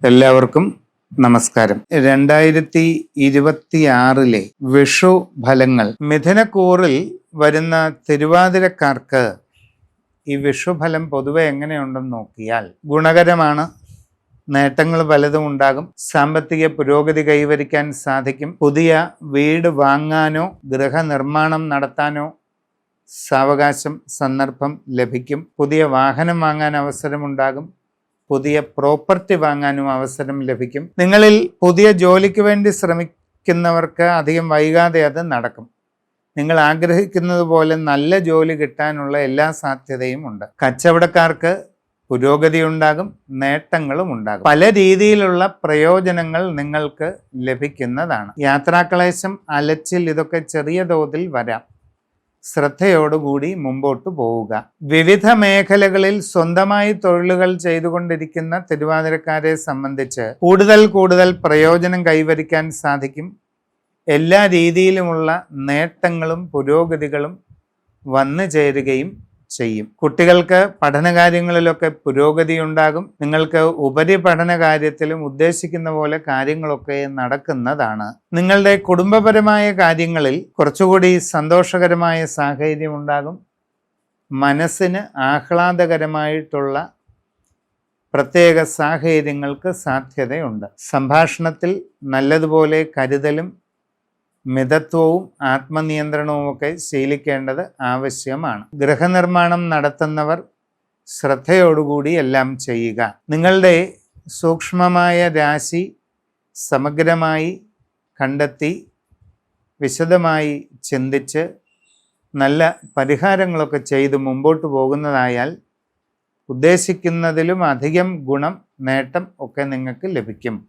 എല്ലാവർക്കും നമസ്കാരം. 2026 വിഷു ഫലങ്ങൾ. മിഥുനക്കൂറിൽ വരുന്ന തിരുവാതിരക്കാർക്ക് ഈ വിഷുഫലം പൊതുവെ എങ്ങനെയുണ്ടെന്ന് നോക്കിയാൽ ഗുണകരമാണ്. നേട്ടങ്ങൾ പലതും ഉണ്ടാകും. സാമ്പത്തിക പുരോഗതി കൈവരിക്കാൻ സാധിക്കും. പുതിയ വീട് വാങ്ങാനോ ഗൃഹനിർമ്മാണം നടത്താനോ സാവകാശം സന്ദർഭം ലഭിക്കും. പുതിയ വാഹനം വാങ്ങാൻ അവസരമുണ്ടാകും. പുതിയ പ്രോപ്പർട്ടി വാങ്ങാനും അവസരം ലഭിക്കും. നിങ്ങളിൽ പുതിയ ജോലിക്ക് വേണ്ടി ശ്രമിക്കുന്നവർക്ക് അധികം വൈകാതെ അത് നടക്കും. നിങ്ങൾ ആഗ്രഹിക്കുന്നത് പോലെ നല്ല ജോലി കിട്ടാനുള്ള എല്ലാ സാധ്യതയും ഉണ്ട്. കച്ചവടക്കാർക്ക് പുരോഗതി ഉണ്ടാകും, നേട്ടങ്ങളും ഉണ്ടാകും. പല രീതിയിലുള്ള പ്രയോജനങ്ങൾ നിങ്ങൾക്ക് ലഭിക്കുന്നതാണ്. യാത്രാക്ലേശം, അലച്ചിൽ ഇതൊക്കെ ചെറിയ തോതിൽ വരാം. ശ്രദ്ധയോടുകൂടി മുമ്പോട്ട് പോവുക. വിവിധ മേഖലകളിൽ സ്വന്തമായി തൊഴിലുകൾ ചെയ്തുകൊണ്ടിരിക്കുന്ന തിരുവാതിരക്കാരെ സംബന്ധിച്ച് കൂടുതൽ പ്രയോജനം കൈവരിക്കാൻ സാധിക്കും. എല്ലാ രീതിയിലുമുള്ള നേട്ടങ്ങളും പുരോഗതികളും വന്നു ചേരുകയും ചെയ്യും. കുട്ടികൾക്ക് പഠനകാര്യങ്ങളിലൊക്കെ പുരോഗതി ഉണ്ടാകും. നിങ്ങൾക്ക് ഉപരിപഠന കാര്യത്തിലും ഉദ്ദേശിക്കുന്ന പോലെ കാര്യങ്ങളൊക്കെ നടക്കുന്നതാണ്. നിങ്ങളുടെ കുടുംബപരമായ കാര്യങ്ങളിൽ കുറച്ചുകൂടി സന്തോഷകരമായ സാഹചര്യം ഉണ്ടാകും. മനസ്സിന് ആഹ്ലാദകരമായിട്ടുള്ള പ്രത്യേക സാഹചര്യങ്ങൾക്ക് സാധ്യതയുണ്ട്. സംഭാഷണത്തിൽ നല്ലതുപോലെ കരുതലും മിതത്വവും ആത്മനിയന്ത്രണവുമൊക്കെ ശീലിക്കേണ്ടത് ആവശ്യമാണ്. ഗൃഹനിർമ്മാണം നടത്തുന്നവർ ശ്രദ്ധയോടുകൂടി എല്ലാം ചെയ്യുക. നിങ്ങളുടെ സൂക്ഷ്മമായ രാശി സമഗ്രമായി കണ്ടെത്തി വിശദമായി ചിന്തിച്ച് നല്ല പരിഹാരങ്ങളൊക്കെ ചെയ്ത് മുമ്പോട്ട് പോകുന്നതായാൽ ഉദ്ദേശിക്കുന്നതിലും അധികം ഗുണം, നേട്ടം ഒക്കെ നിങ്ങൾക്ക് ലഭിക്കും.